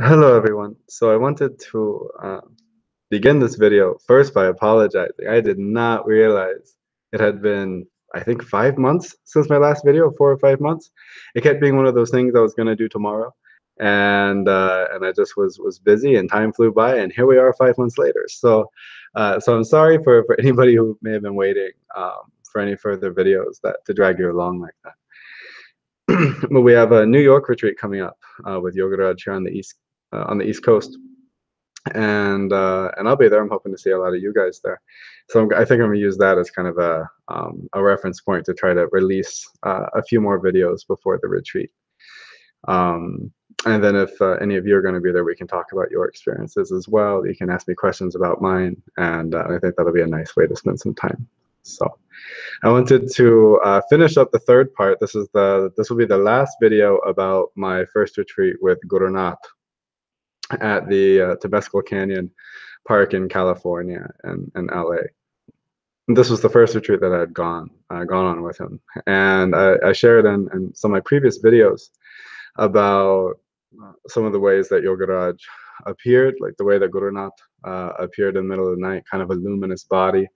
Hello everyone. So I wanted to begin this video first by apologizing. I did not realize it had been, I think, 5 months since my last video, 4 or 5 months. It kept being one of those things I was going to do tomorrow, and I just was busy and time flew by, and here we are 5 months later. So I'm sorry for anybody who may have been waiting for any further videos that to drag you along like that. But we have a New York retreat coming up with Yogaraj here on the East Coast, and I'll be there. I'm hoping to see a lot of you guys there. So I think I'm gonna use that as kind of a reference point to try to release a few more videos before the retreat. And then if any of you are going to be there, we can talk about your experiences as well. You can ask me questions about mine, and I think that'll be a nice way to spend some time. So I wanted to finish up the third part. This will be the last video about my first retreat with Gurunath at the Temescal Canyon Park in California and LA. And this was the first retreat that I had gone on with him, and I shared in some of my previous videos about some of the ways that Yogaraj appeared, like the way that Gurunath appeared in the middle of the night, kind of a luminous body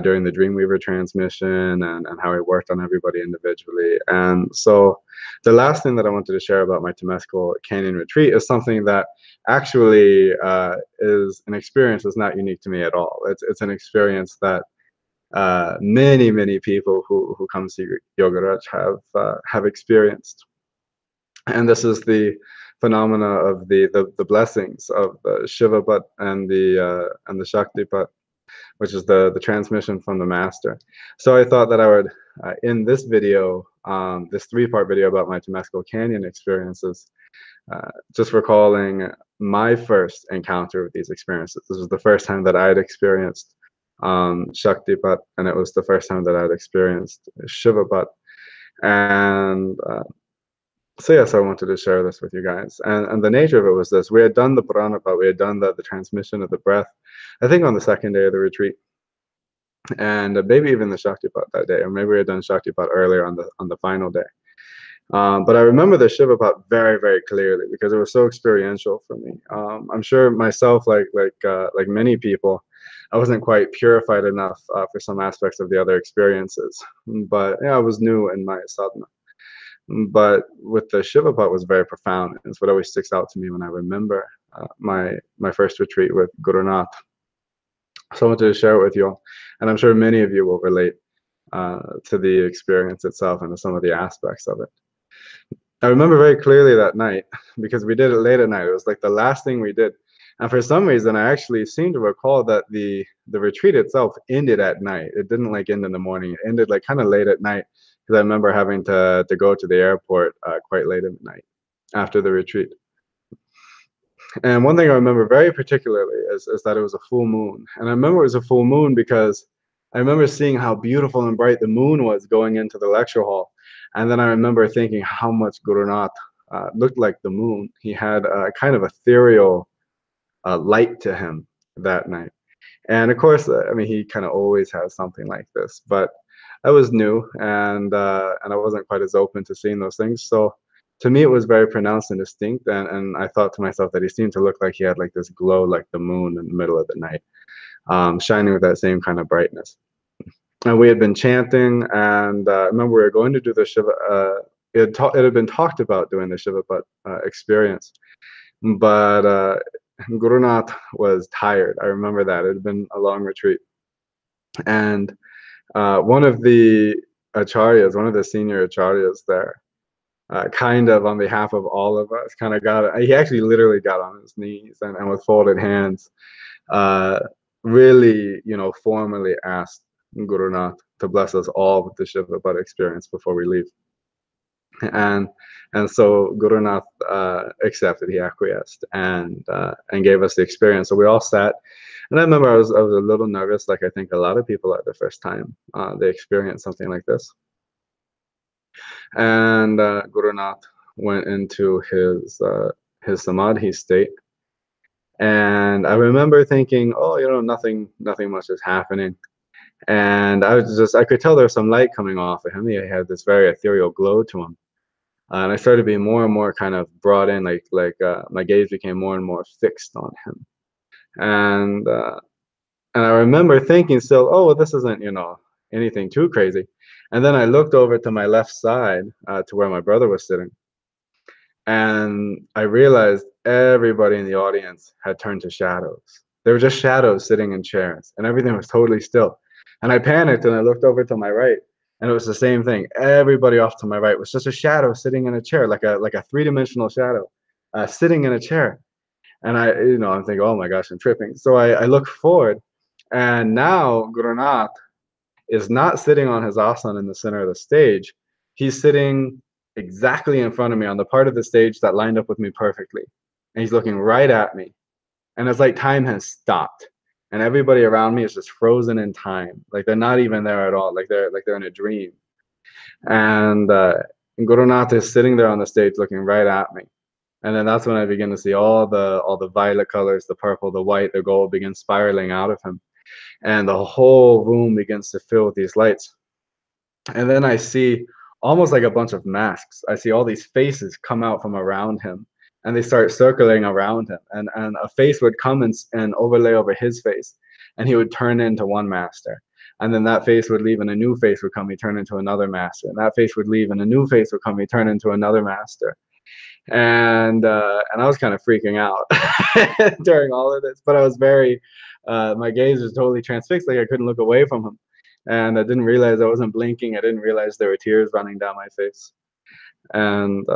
during the Dreamweaver transmission, and how he worked on everybody individually. And so the last thing that I wanted to share about my Temescal Canyon retreat is something that actually is an experience that's not unique to me at all. It's an experience that many people who come see Yogaraj have experienced. And this is the phenomena of the blessings of the Shivapat and the Shaktipat, which is the transmission from the master. So I thought that I would, in this video, this 3-part video about my Temescal Canyon experiences, just recalling my first encounter with these experiences. This was the first time that I had experienced Shaktipat, and it was the first time that I had experienced Shivapat. And so yes, I wanted to share this with you guys. And the nature of it was this. We had done the Pranapat, we had done the transmission of the breath, I think on the second day of the retreat. And maybe even the Shaktipat that day, or maybe we had done Shaktipat earlier on the final day. But I remember the Shivapat very clearly because it was so experiential for me. I'm sure myself, like many people, I wasn't quite purified enough for some aspects of the other experiences. But yeah, I was new in my sadhana. But with the Shivapat was very profound. It's what always sticks out to me when I remember my first retreat with Gurunath. So I wanted to share it with you all, and I'm sure many of you will relate to the experience itself and to some of the aspects of it. I remember very clearly that night because we did it late at night. It was like the last thing we did, and for some reason I actually seem to recall that the retreat itself ended at night. It didn't like end in the morning. It ended like kind of late at night because I remember having to go to the airport quite late in the night after the retreat. And one thing I remember very particularly is that it was a full moon. And I remember it was a full moon because I remember seeing how beautiful and bright the moon was going into the lecture hall. And then I remember thinking how much Gurunath looked like the moon. He had a kind of ethereal light to him that night. And of course, I mean, he kind of always has something like this. But I was new, and I wasn't quite as open to seeing those things. So to me, it was very pronounced and distinct, and I thought to myself that he seemed to look like he had like this glow like the moon in the middle of the night, shining with that same kind of brightness. And we had been chanting, and I remember we were going to do the Shiva, it had been talked about doing the Shivapat experience, but Gurunath was tired. I remember that. It had been a long retreat. And one of the acharyas, one of the senior acharyas there, kind of on behalf of all of us, kind of he actually literally got on his knees and with folded hands, really, formally asked Gurunath to bless us all with the Shivapat experience before we leave. And so Gurunath accepted, he acquiesced, and gave us the experience. So we all sat, and I remember I was a little nervous, like I think a lot of people are the first time they experience something like this. And Gurunath went into his samadhi state, and I remember thinking, oh, nothing much is happening. And I could tell there was some light coming off of him. He had this very ethereal glow to him. And I started being more and more kind of brought in, my gaze became more and more fixed on him. And and I remember thinking still, oh, well, this isn't, anything too crazy. And then I looked over to my left side, to where my brother was sitting, and I realized everybody in the audience had turned to shadows. They were just shadows sitting in chairs, and everything was totally still. And I panicked and I looked over to my right, and it was the same thing. Everybody off to my right was just a shadow sitting in a chair, like a three-dimensional shadow, sitting in a chair. And I'm thinking, oh my gosh, I'm tripping. So I look forward, and now Gurunath is not sitting on his asana in the center of the stage. He's sitting exactly in front of me on the part of the stage that lined up with me perfectly. And he's looking right at me. And it's like time has stopped. And everybody around me is just frozen in time. Like they're not even there at all. Like they're in a dream. And Gurunath is sitting there on the stage looking right at me. And then that's when I begin to see all the violet colors, the purple, the white, the gold begin spiraling out of him. And the whole room begins to fill with these lights. And then I see almost like a bunch of masks. I see all these faces come out from around him, and they start circling around him. And a face would come and overlay over his face, and he would turn into one master. And then that face would leave, and a new face would come, he turn into another master. And that face would leave, and a new face would come, he turn into another master. And I was kind of freaking out during all of this, but I was very, my gaze was totally transfixed, like I couldn't look away from him. And I didn't realize I wasn't blinking. I didn't realize there were tears running down my face. And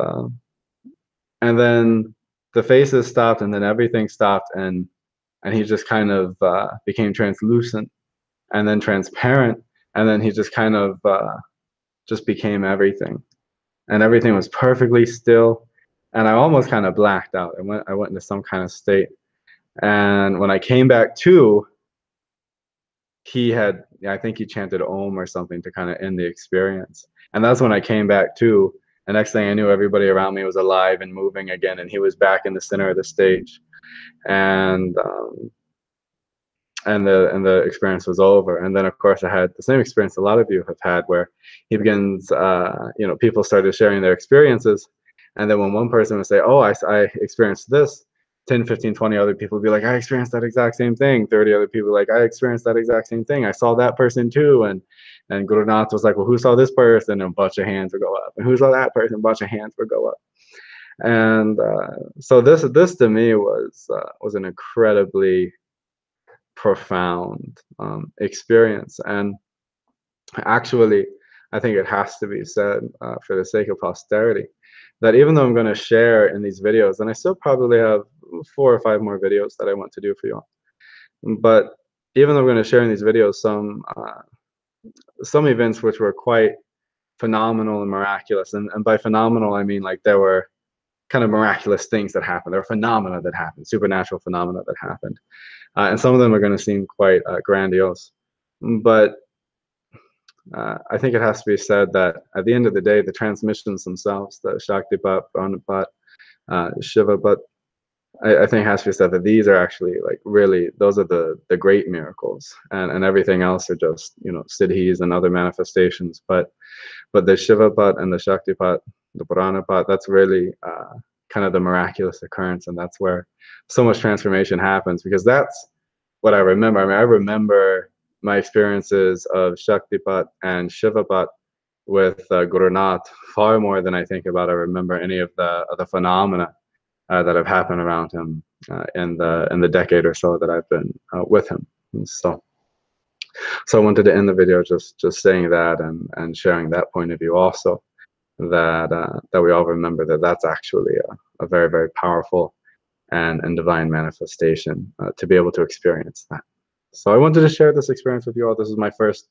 and then the faces stopped, and then everything stopped, and he just kind of became translucent, and then transparent, and then he just kind of just became everything, and everything was perfectly still, and I almost kind of blacked out. I went into some kind of state, and when I came back to, I think he chanted Om or something to kind of end the experience. And that's when I came back to. And next thing I knew, everybody around me was alive and moving again, and he was back in the center of the stage. And the experience was over. And then of course I had the same experience a lot of you have had, where he begins, people started sharing their experiences, and then when one person would say, oh, I experienced this, 10, 15, 20 other people would be like, I experienced that exact same thing. 30 other people like, I experienced that exact same thing. I saw that person too. And Gurunath was like, well, who saw this person? And a bunch of hands would go up. And who saw that person? A bunch of hands would go up. And so this to me was an incredibly profound experience. And actually, I think it has to be said, for the sake of posterity, that even though I'm going to share in these videos, and I still probably have 4 or 5 more videos that I want to do for you all, but even though I'm going to share in these videos some events which were quite phenomenal and miraculous, and by phenomenal I mean like there were kind of miraculous things that happened. There were phenomena that happened, supernatural phenomena that happened, and some of them are going to seem quite grandiose, but I think it has to be said that at the end of the day, the transmissions themselves, the Shaktipat, Gurunath, Shivapat, I think it has to be said that these are actually like really, those are the great miracles, and everything else are just, siddhis and other manifestations. But the Shivapat and the Shaktipat, the Gurunath, that's really kind of the miraculous occurrence, and that's where so much transformation happens, because that's what I remember. I mean, I remember my experiences of Shaktipat and Shivapat with Gurunath far more than I think about. I remember any of the phenomena that have happened around him in the decade or so that I've been with him. And so I wanted to end the video just saying that, and sharing that point of view also, that we all remember that that's actually a very, very powerful and divine manifestation, to be able to experience that. So I wanted to share this experience with you all. This is my first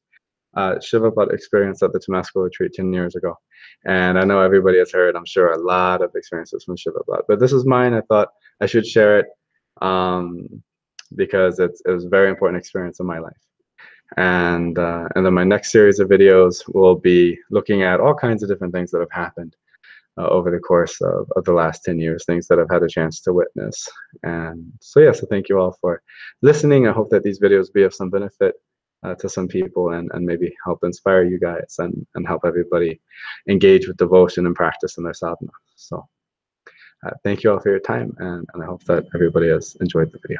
Shivapat experience at the Temescal retreat 10 years ago. And I know everybody has heard, I'm sure, a lot of experiences from Shivapat, but this is mine. I thought I should share it because it was a very important experience in my life. And then my next series of videos will be looking at all kinds of different things that have happened over the course of the last 10 years, things that I've had a chance to witness. And so, yeah, so thank you all for listening. I hope that these videos be of some benefit to some people, and maybe help inspire you guys, and help everybody engage with devotion and practice in their sadhana. So thank you all for your time, and I hope that everybody has enjoyed the video.